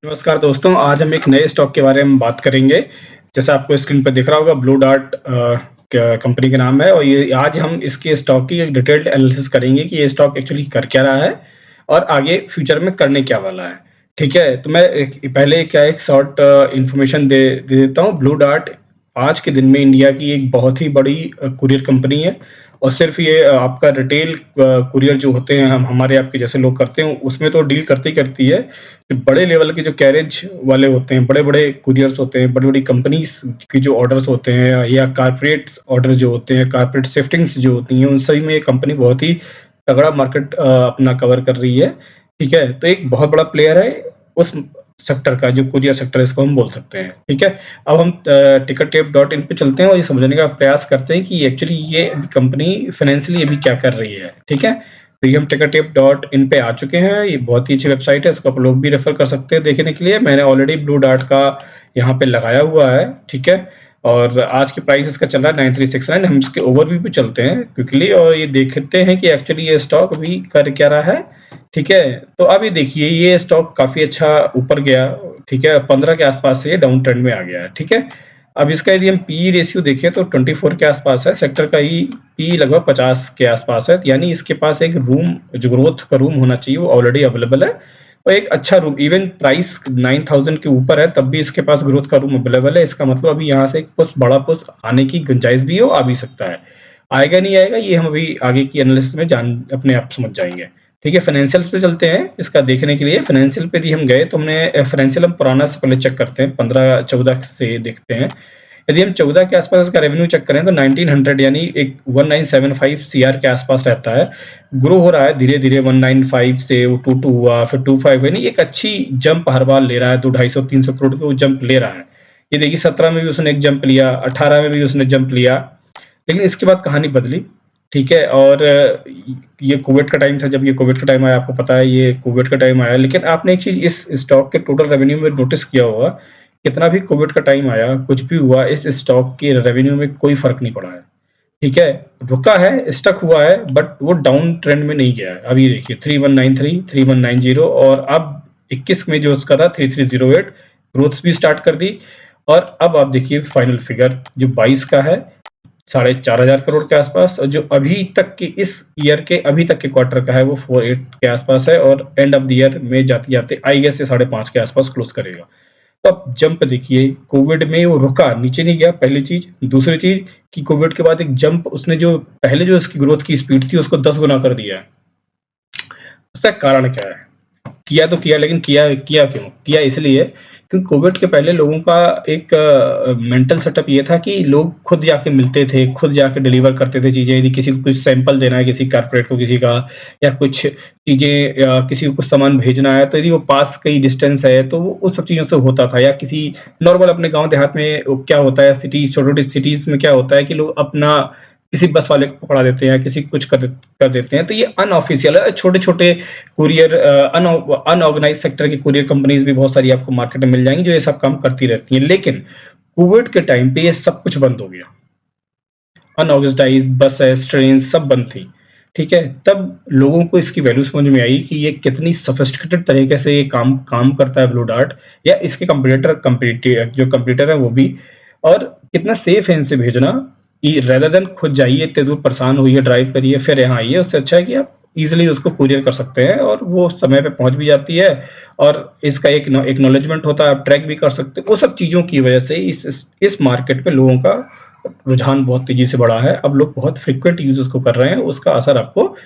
नमस्कार दोस्तों, आज हम एक नए स्टॉक के बारे में बात करेंगे। जैसा आपको स्क्रीन पे दिख रहा होगा ब्लू डार्ट कंपनी का नाम है और ये आज हम इसके स्टॉक की एक डिटेल्ड एनालिसिस करेंगे कि ये स्टॉक एक्चुअली कर क्या रहा है और आगे फ्यूचर में करने क्या वाला है। ठीक है? तो मैं पहले क्या एक शॉर्ट इन्फॉर्मेशन दे देता हूँ। ब्लू डार्ट आज के दिन में इंडिया की एक बहुत ही बड़ी कुरियर कंपनी है और सिर्फ़ ये आपका रिटेल कुरियर जो होते हैं हम हमारे आपके जैसे लोग करते हैं उसमें तो डील करती करती है। बड़े लेवल के जो कैरेज वाले होते हैं, बड़े-बड़े कुरियर्स होते हैं, बड़ी-बड़ी कंपनीज़ के जो ऑर्डर्स होते हैं या कॉर्पोरेट ऑर्डर जो होते हैं, कॉर्पोरेट शिफ्टिंग्स जो होती हैं, उन सभी में ये कंपनी बहुत ही तगड़ा मार्केट अपना कवर कर रही है, ठीक है? तो एक बहुत बड़ा प्लेयर है उस सेक्टर का, जो कुरियर सेक्टर है इसको हम बोल सकते हैं, ठीक है? अब हम tickettape.in पे चलते हैं और ये समझने का प्रयास करते हैं कि एक्चुअली ये कंपनी फाइनेंशियली अभी क्या कर रही है, ठीक है? तो ये हम tickettape.in पे आ चुके हैं। ये बहुत ही अच्छी वेबसाइट है, इसको आप लोग भी रेफ़र कर सकते हैं देखने के लिए। मैंने ऑलरेडी ब्लू डार्ट का यहाँ पे लगाया हुआ है, ठीक है? और आज की प्राइस इसका चल रहा है 9369। हम इसके ओवरव्यू पे चलते हैं क्विकली और ये देखते हैं कि एक्चुअली ये स्टॉक अभी कर क्या रहा है, ठीक है? तो अब ये देखिए ये स्टॉक काफ़ी अच्छा ऊपर गया, ठीक है? 15 के आस-पास से ये डाउन ट्रेंड में आ गया है, ठीक है? अब इसका यदि हम पी रेशियो देखें तो 24 के आसपास है, सेक्टर का ही पी लगभग 50 के आसपास है, यानी इसके पास एक रूम जो ग्रोथ का रूम होना चाहिए वो ऑलरेडी अवेलेबल है और एक अच्छा रूम इवन प्राइस 9000 के ऊपर है तब भी इसके पास ग्रोथ का रूम अवेलेबल है। इसका मतलब अभी यहाँ से एक बड़ा पुश आने की गुंजाइश भी है, वो आ भी सकता है। आएगा नहीं आएगा ये हम अभी आगे की एनालिसिस में जान अपने आप समझ जाएँगे। ठीक है, फाइनेंशियल्स पे चलते हैं इसका देखने के लिए। फाइनेंशियल पे भी हम गए तो हमने फाइनेंशियल हम पुराना से पहले चेक करते हैं, 15-14 से देखते हैं। यदि हम 14 के आसपास इसका रेवेन्यू चेक करें तो 1900 यानी एक 1975 सीआर के आसपास रहता है। ग्रो हो रहा है धीरे-धीरे 195 से वो 22 हुआ, फिर 25 यानी एक अच्छी जंप हर बार ले रहा है, तो 250-300 करोड़ की वो जंप ले रहा है। ये देखिए 17 में भी उसने एक जंप लिया, 18 में भी उसने जंप लिया, लेकिन इसके बाद कहानी बदली, ठीक है? और ये कोविड का टाइम था, जब ये कोविड का टाइम आया, आपको पता है ये कोविड का टाइम आया, लेकिन आपने एक चीज़ इस स्टॉक के टोटल रेवेन्यू में नोटिस किया होगा, कितना भी कोविड का टाइम आया, कुछ भी हुआ, इस स्टॉक के रेवेन्यू में कोई फ़र्क नहीं पड़ा है, ठीक है? रुका है, स्टक हुआ है, बट वो डाउन ट्रेंड में नहीं गया है। अब ये देखिए 3193, 3190 और अब 21 में जो उसका था 3308 ग्रोथ भी स्टार्ट कर दी और अब आप देखिए फाइनल फिगर जो 22 का है 4500 करोड़ के आसपास और जो अभी तक के इस ईयर के अभी तक के क्वार्टर का है वो 48 के आसपास है और एंड ऑफ द ईयर में जाते-जाते आई गेस ये 5.5 के आसपास क्लोज करेगा। तो अब जंप देखिए, कोविड में वो रुका, नीचे नहीं गया पहली चीज़। दूसरी चीज़ कि कोविड के बाद एक जंप उसने जो पहले जो उसकी ग्रोथ की स्पीड थी उसको 10 गुना कर दिया है। उसका कारण क्या है? किया तो किया लेकिन किया किया क्यों? किया इसलिए क्योंकि कोविड के पहले लोगों का एक मेंटल सेटअप ये था कि लोग खुद जाके मिलते थे, खुद जाके डिलीवर करते थे चीज़ें। यदि किसी को कुछ सैंपल देना है, किसी कॉर्पोरेट को किसी का या कुछ चीज़ें या किसी को कुछ सामान भेजना है, तो यदि वो पास कहीं डिस्टेंस है, तो वो उस सब चीज़ों से होता था या किसी नॉर्मल अपने गाँव देहात में क्या होता है सिटी छोटी-छोटी सिटीज़ में क्या होता है कि लोग अपना किसी बस वाले को पकड़ा देते हैं, किसी कुछ कर देते हैं। तो ये अनऑफ़िशियल है, छोटे-छोटे कुरियर अनऑर्गेनाइज़ सेक्टर की कुरियर कंपनीज़ भी बहुत सारी आपको मार्केट में मिल जाएँगी, जो ये सब काम करती रहती हैं। लेकिन कोविड के टाइम पे ये सब कुछ बंद हो गया। अनऑर्गेनाइज़्ड बसेस, ट्रेन सब बंद थी, ठीक है? तब लोगों को इसकी वैल्यू समझ में आई कि ये कितनी सोफिस्टिकेटेड तरीके से ये काम काम करता है ब्लू डार्ट या इसके जो कंपटीटर है वो भी और कितना सेफ है इनसे भेजना कि रेदर देन खुद जाइए, इतने दूर परेशान होइए, ड्राइव करिए, फिर यहाँ आइए, उससे अच्छा है कि आप ईज़िली उसको कुरियर कर सकते हैं और वो समय पे पहुँच भी जाती है और इसका एक एक्नॉलेजमेंट होता है, आप ट्रैक भी कर सकते हैं। वो सब चीज़ों की वजह से इस मार्केट में लोगों का रुझान बहुत तेज़ी से बढ़ा है। अब लोग बहुत फ्रीक्वेंट यूज़ इसको कर रहे हैं, उसका असर आपको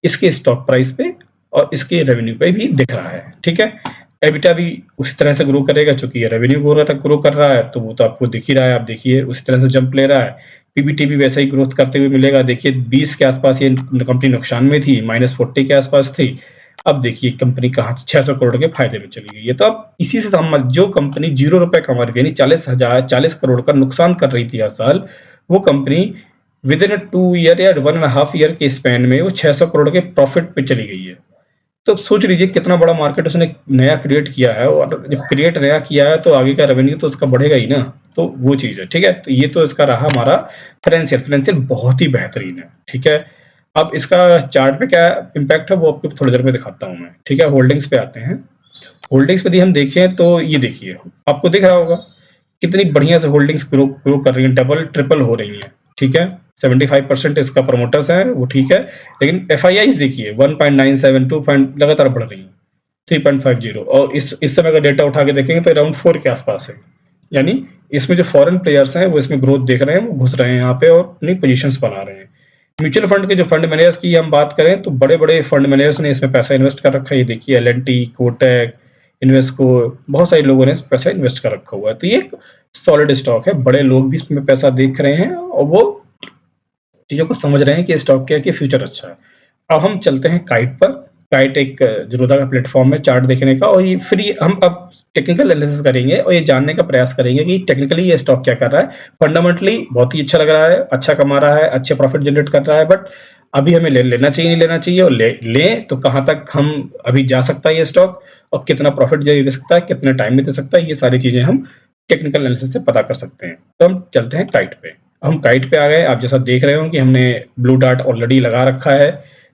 इसके स्टॉक प्राइस पे और इसके रेवेन्यू पे भी दिख रहा है, ठीक है? एबिटा भी उसी तरह से ग्रो करेगा चूँकि ये रेवेन्यू ग्रो कर रहा है, तो वो तो आपको दिख ही रहा है, आप देखिए उसी तरह से जंप ले रहा है। पीबीटी भी वैसा ही ग्रोथ करते हुए मिलेगा, देखिए 20 के आसपास ये कंपनी नुकसान में थी, -40 के आसपास थी। अब देखिए कंपनी कहाँ से 600 करोड़ के फ़ायदे में चली गई है। तो अब इसी से जो कंपनी ₹0 कमा रही थी यानी 40 करोड़ का नुकसान कर रही थी हर साल, वो कंपनी विदिन 2 ईयर या 1 एंड a हाफ ईयर के स्पैन में वो 600 करोड़ के प्रॉफिट पे चली गई है। तो सोच लीजिए कितना बड़ा मार्केट उसने नया क्रिएट किया है और जब क्रिएट नया किया है तो आगे का रेवेन्यू तो उसका बढ़ेगा ही ना। तो वो चीज़ है, ठीक है? तो ये तो इसका रहा हमारा फाइनेंशियल बहुत ही बेहतरीन है, ठीक है? अब इसका चार्ट पे क्या इम्पैक्ट है वो आपको थोड़ी देर में दिखाता हूँ मैं, ठीक है? होल्डिंग्स पे आते हैं। होल्डिंग्स यदि हम देखें तो ये देखिए, आपको दिख रहा होगा कितनी बढ़िया से होल्डिंग्स ग्रो ग्रो कर रही हैं, डबल ट्रिपल हो रही हैं, ठीक है। 75% इसका प्रमोटर्स है, वो ठीक है, लेकिन एफआईआईस देखिए 1.97 2 पॉइंट लगातार बढ़ रही हैं, 3.50, और इस समय का डेटा उठा के देखेंगे तो अराउंड 4 के आसपास है। यानी इसमें जो फॉरेन प्लेयर्स हैं वो इसमें ग्रोथ देख रहे हैं, वो घुस रहे हैं यहाँ पे और अपनी पोजीशंस बना रहे हैं। म्यूचुअल फंड के जो फंड मैनेजर्स की हम बात करें तो बड़े-बड़े फंड मैनेजर्स ने इसमें पैसा इन्वेस्ट कर रखा है। ये देखिए एल&टी, कोटक, इन्वेस्को, बहुत सारे लोगों ने पैसा इन्वेस्ट कर रखा हुआ है। तो ये एक सॉलिड स्टॉक है, बड़े लोग भी इसमें पैसा देख रहे हैं और वो चीज़ों को समझ रहे हैं कि स्टॉक क्या है, कि फ्यूचर अच्छा है। अब हम चलते हैं काइट पर। काइट एक ज़ीरोधा का प्लेटफॉर्म है चार्ट देखने का, और ये फिर हम अब टेक्निकल एनालिसिस करेंगे और ये जानने का प्रयास करेंगे कि टेक्निकली ये स्टॉक क्या कर रहा है। फंडामेंटली बहुत ही अच्छा लग रहा है, अच्छा कमा रहा है, अच्छे प्रॉफिट जनरेट कर रहा है, बट अभी हमें लेना चाहिए नहीं लेना चाहिए, और लें तो कहाँ तक हम अभी जा सकता है ये स्टॉक, और कितना प्रॉफिट दे सकता है, कितने टाइम में दे सकता है, ये सारी चीज़ें हम टेक्निकल एनालिसिस से पता कर सकते हैं। तो हम चलते हैं काइट पे। हम काइट पे आ गए, आप जैसा देख रहे हो कि हमने ब्लू डार्ट ऑलरेडी लगा रखा है,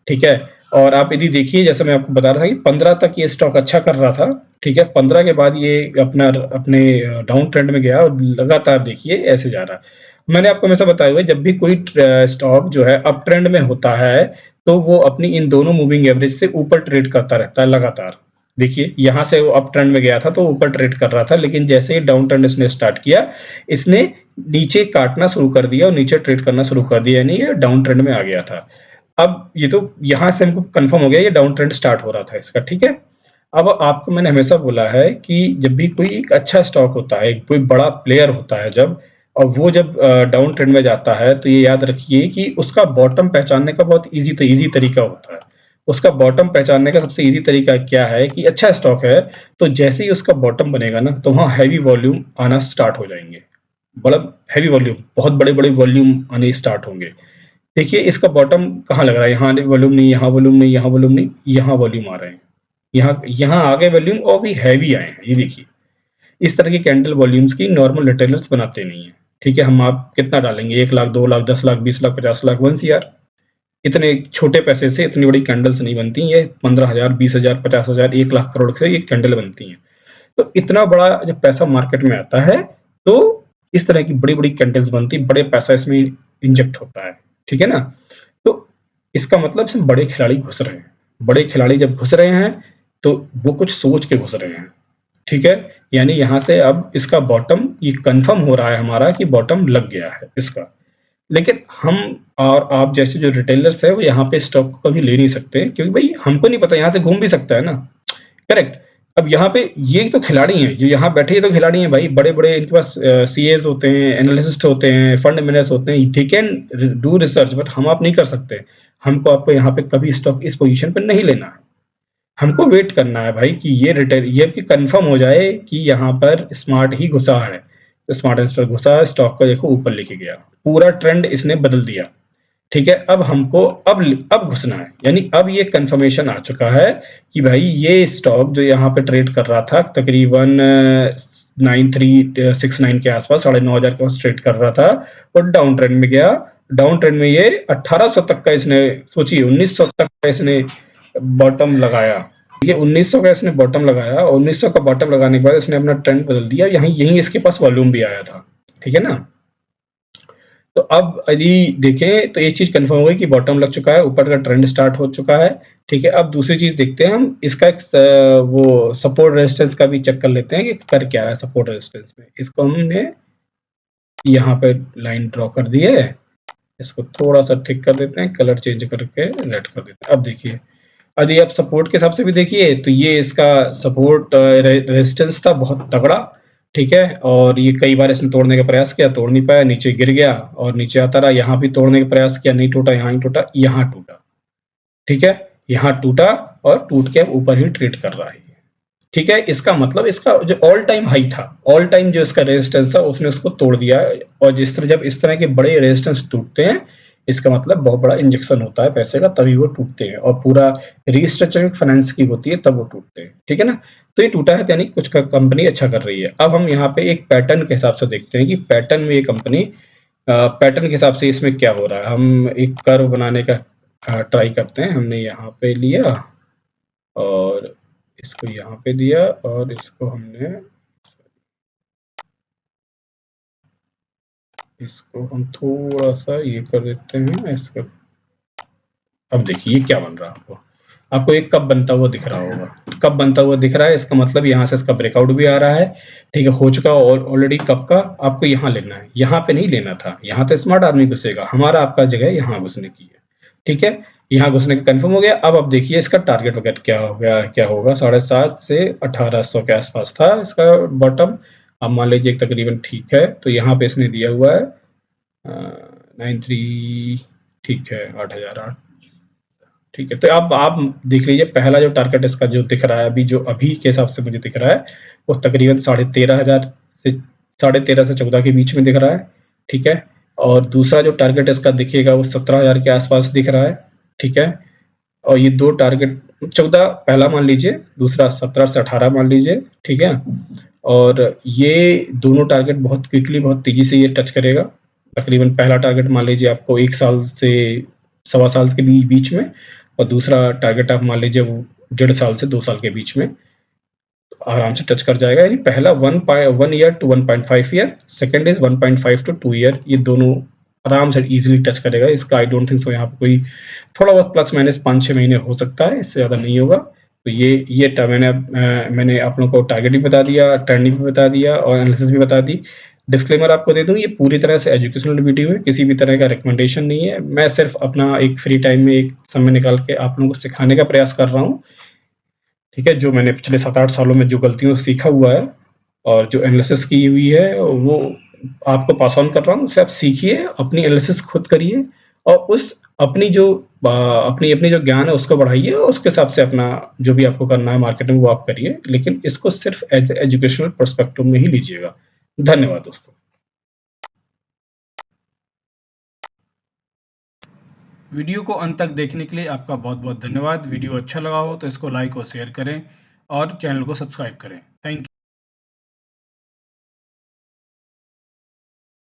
ठीक है। और आप यदि देखिए, जैसे मैं आपको बता रहा था कि 15 तक ये स्टॉक अच्छा कर रहा था, ठीक है। 15 के बाद ये अपने डाउन ट्रेंड में गया और लगातार देखिए ऐसे जा रहा है। मैंने आपको हमेशा बताया हुआ है, जब भी कोई स्टॉक जो है अप ट्रेंड में होता है तो वो अपनी इन दोनों मूविंग एवरेज से ऊपर ट्रेड करता रहता है लगातार। देखिए यहाँ से वो अप ट्रेंड में गया था तो ऊपर ट्रेड कर रहा था, लेकिन जैसे ही डाउन ट्रेंड इसने स्टार्ट किया, इसने नीचे काटना शुरू कर दिया और नीचे ट्रेड करना शुरू कर दिया, यानी ये डाउन ट्रेंड में आ गया था। अब ये तो यहाँ से हमको कंफर्म हो गया ये डाउन ट्रेंड स्टार्ट हो रहा था इसका, ठीक है। अब आपको मैंने हमेशा बोला है कि जब भी कोई एक अच्छा स्टॉक होता है, कोई बड़ा प्लेयर होता है जब, और वो जब डाउन ट्रेंड में जाता है, तो ये याद रखिए कि उसका बॉटम पहचानने का बहुत ईजी तरीका होता है। उसका बॉटम पहचानने का सबसे ईजी तरीका क्या है कि अच्छा स्टॉक है तो जैसे ही उसका बॉटम बनेगा ना, तो वहाँ हैवी वॉल्यूम आना स्टार्ट हो जाएंगे, बड़ा हैवी वॉल्यूम, बहुत बड़े बड़े वॉल्यूम आने स्टार्ट होंगे। देखिए इसका बॉटम कहाँ लग रहा है, यहाँ वॉल्यूम नहीं, यहाँ वॉल्यूम नहीं, यहाँ वॉल्यूम नहीं, यहाँ वॉल्यूम आ रहे हैं, यहाँ यहाँ आ गए वॉल्यूम और भी हैवी आए हैं, ये देखिए। इस तरह की कैंडल वॉल्यूम्स की नॉर्मल रिटेलर्स बनाते नहीं है, ठीक है। हम आप कितना डालेंगे, 1 लाख, 2 लाख, 10 लाख, 20 लाख, 50 लाख, 1 CR, इतने छोटे पैसे से इतनी बड़ी कैंडल्स नहीं बनती, ये 15,000, 20,000, 50,000, 1 लाख करोड़ से ये कैंडल बनती हैं। तो इतना बड़ा जब पैसा मार्केट में आता है तो इस तरह की बड़ी बड़ी कैंडल्स बनती, बड़े पैसा इसमें इंजेक्ट होता है, ठीक है ना। तो इसका मतलब इसमें बड़े खिलाड़ी घुस रहे हैं। बड़े खिलाड़ी जब घुस रहे हैं तो वो कुछ सोच के घुस रहे हैं, ठीक है। यानी यहाँ से अब इसका बॉटम ये कंफर्म हो रहा है हमारा कि बॉटम लग गया है इसका। लेकिन हम और आप जैसे जो रिटेलर्स है वो यहाँ पे स्टॉक को कभी ले नहीं सकते, क्योंकि भाई हमको नहीं पता, यहाँ से घूम भी सकता है ना, करेक्ट। अब यहाँ पे ये तो खिलाड़ी हैं जो यहाँ बैठे, ये तो खिलाड़ी हैं भाई, बड़े बड़े इनके पास सीएस होते हैं, एनालिस्ट होते हैं, फंड मैनेजर्स होते हैं, they can do research, but हम आप नहीं कर सकते। हमको आपको यहाँ पे कभी स्टॉक इस पोजीशन पे नहीं लेना है, हमको वेट करना है भाई कि ये रिटेल ये कि कंफर्म हो जाए कि यहाँ पर स्मार्ट ही घुसा है। तो स्मार्ट इन्वेस्टर घुसा, स्टॉक को देखो ऊपर लेके गया, पूरा ट्रेंड इसने बदल दिया, ठीक है। अब हमको अब घुसना है, यानी अब ये कंफर्मेशन आ चुका है कि भाई ये स्टॉक जो यहाँ पे ट्रेड कर रहा था तकरीबन 9369 के आसपास, 9,500 के पास ट्रेड कर रहा था, और डाउन ट्रेंड में गया। डाउन ट्रेंड में ये 1800 तक का इसने, सोचिए 1900 तक का इसने बॉटम लगाया। ये 1900 का इसने बॉटम लगाया, और 1900 का बॉटम लगाने के बाद इसने अपना ट्रेंड बदल दिया, यहीं यहीं इसके पास वॉल्यूम भी आया था, ठीक है ना। तो अब यदि देखें तो एक चीज कंफर्म हो गई कि बॉटम लग चुका है, ऊपर का ट्रेंड स्टार्ट हो चुका है, ठीक है। अब दूसरी चीज देखते हैं हम इसका एक वो सपोर्ट रेजिस्टेंस का भी चेक कर लेते हैं कि कर क्या है सपोर्ट रेजिस्टेंस में। इसको हमने यहाँ पे लाइन ड्रॉ कर दी है, इसको थोड़ा सा ठीक कर देते हैं, कलर चेंज करके रेड कर देते हैं। अब देखिए, यदि आप सपोर्ट के हिसाब से भी देखिए तो ये इसका सपोर्ट रेजिस्टेंस था बहुत तगड़ा, ठीक है। और ये कई बार इसने तोड़ने का प्रयास किया, तोड़ नहीं पाया, नीचे गिर गया और नीचे आता रहा। यहाँ भी तोड़ने का प्रयास किया, नहीं टूटा, यहाँ ही टूटा, यहाँ टूटा, ठीक है। यहाँ टूटा और टूट के अब ऊपर ही ट्रेड कर रहा है, ठीक है। इसका मतलब इसका जो ऑल टाइम हाई था, ऑल टाइम जो इसका रेजिस्टेंस था, उसने उसको तोड़ दिया है। और जिस तरह जब इस तरह के बड़े रेजिस्टेंस टूटते हैं, इसका मतलब बहुत बड़ा इंजेक्शन होता है पैसे का, तभी वो टूटते हैं, और पूरा रीस्ट्रक्चरिंग फाइनेंस की होती है तब वो टूटते हैं, ठीक है ना। तो ये टूटा है, यानी कुछ कंपनी अच्छा कर रही है। अब हम यहाँ पे एक पैटर्न के हिसाब से देखते हैं कि पैटर्न में ये कंपनी, पैटर्न के हिसाब से इसमें क्या हो रहा है। हम एक कर्व बनाने का ट्राई करते हैं, हमने यहाँ पे लिया और इसको यहाँ पे दिया और इसको हमने इसको हम थोड़ा-सा ये कर देते हैं इसको। अब देखिए ये क्या बन रहा है आपको। आपको एक कप बनता हुआ दिख रहा होगा। कप बनता हुआ दिख रहा है, इसका मतलब यहाँ से इसका ब्रेकआउट भी आ रहा है, ठीक है, हो चुका और ऑलरेडी कप का आपको यहाँ लेना है, यहाँ पे नहीं लेना था, यहाँ तो स्मार्ट आदमी घुसेगा, हमारा आपका जगह यहाँ घुसने की है, ठीक है, यहाँ घुसने का कन्फर्म हो गया। अब आप देखिए इसका टारगेट वगैरह क्या हो गया, क्या होगा, 7.5 से 1800 के आसपास था इसका बॉटम। अब मान लीजिए तकरीबन ठीक है, तो यहाँ पे इसने दिया हुआ है 93, ठीक है, 8008, ठीक है। तो आप देख लीजिए पहला जो टारगेट इसका जो दिख रहा है अभी के हिसाब से मुझे दिख रहा है, वो तकरीबन 13,500 से 13.5 से 14 के बीच में दिख रहा है, ठीक है। और दूसरा जो टारगेट इसका दिखेगा वो 17,000 के आसपास दिख रहा है, ठीक है। और ये दो टारगेट 14 पहला मान लीजिए, दूसरा 17 से 18 मान लीजिए, ठीक है। और ये दोनों टारगेट बहुत क्विकली, बहुत तेजी से ये टच करेगा। तकरीबन पहला टारगेट मान लीजिए आपको 1 साल से सवा साल के बीच में, और दूसरा टारगेट आप मान लीजिए वो 1.5 साल से 2 साल के बीच में आराम से टच कर जाएगा। यानी पहला 1 year to 1.5 year, second is 1.5 to 2 year, ये दोनों आराम से इजीली टच करेगा। इसका आई डोंट थिंक सो यहाँ पे कोई थोड़ा बहुत प्लस माइनस 5-6 महीने हो सकता है, इससे ज़्यादा नहीं होगा। तो ये मैंने आप लोगों को टारगेट भी बता दिया, ट्रेंड भी बता दिया और एनालिसिस भी बता दी। डिस्क्लेमर आपको दे दूँ, ये पूरी तरह से एजुकेशनल वीडियो है, किसी भी तरह का रिकमेंडेशन नहीं है। मैं सिर्फ अपना एक फ्री टाइम में एक समय निकाल के आप लोगों को सिखाने का प्रयास कर रहा हूँ, ठीक है। जो मैंने पिछले 7-8 सालों में जो गलतियों से सीखा हुआ है और जो एनालिसिस की हुई है, वो आपको पास ऑन कर रहा हूँ। उससे आप सीखिए, अपनी एनालिसिस खुद करिए और उस अपनी जो अपनी जो ज्ञान है उसको बढ़ाइए और उसके हिसाब से अपना जो भी आपको करना है मार्केटिंग वो आप करिए, लेकिन इसको सिर्फ एज एजुकेशनल पर्सपेक्टिव में ही लीजिएगा। धन्यवाद दोस्तों। वीडियो को अंत तक देखने के लिए आपका बहुत-बहुत धन्यवाद। वीडियो अच्छा लगा हो तो इसको लाइक और शेयर करें और चैनल को सब्सक्राइब करें। Thank you.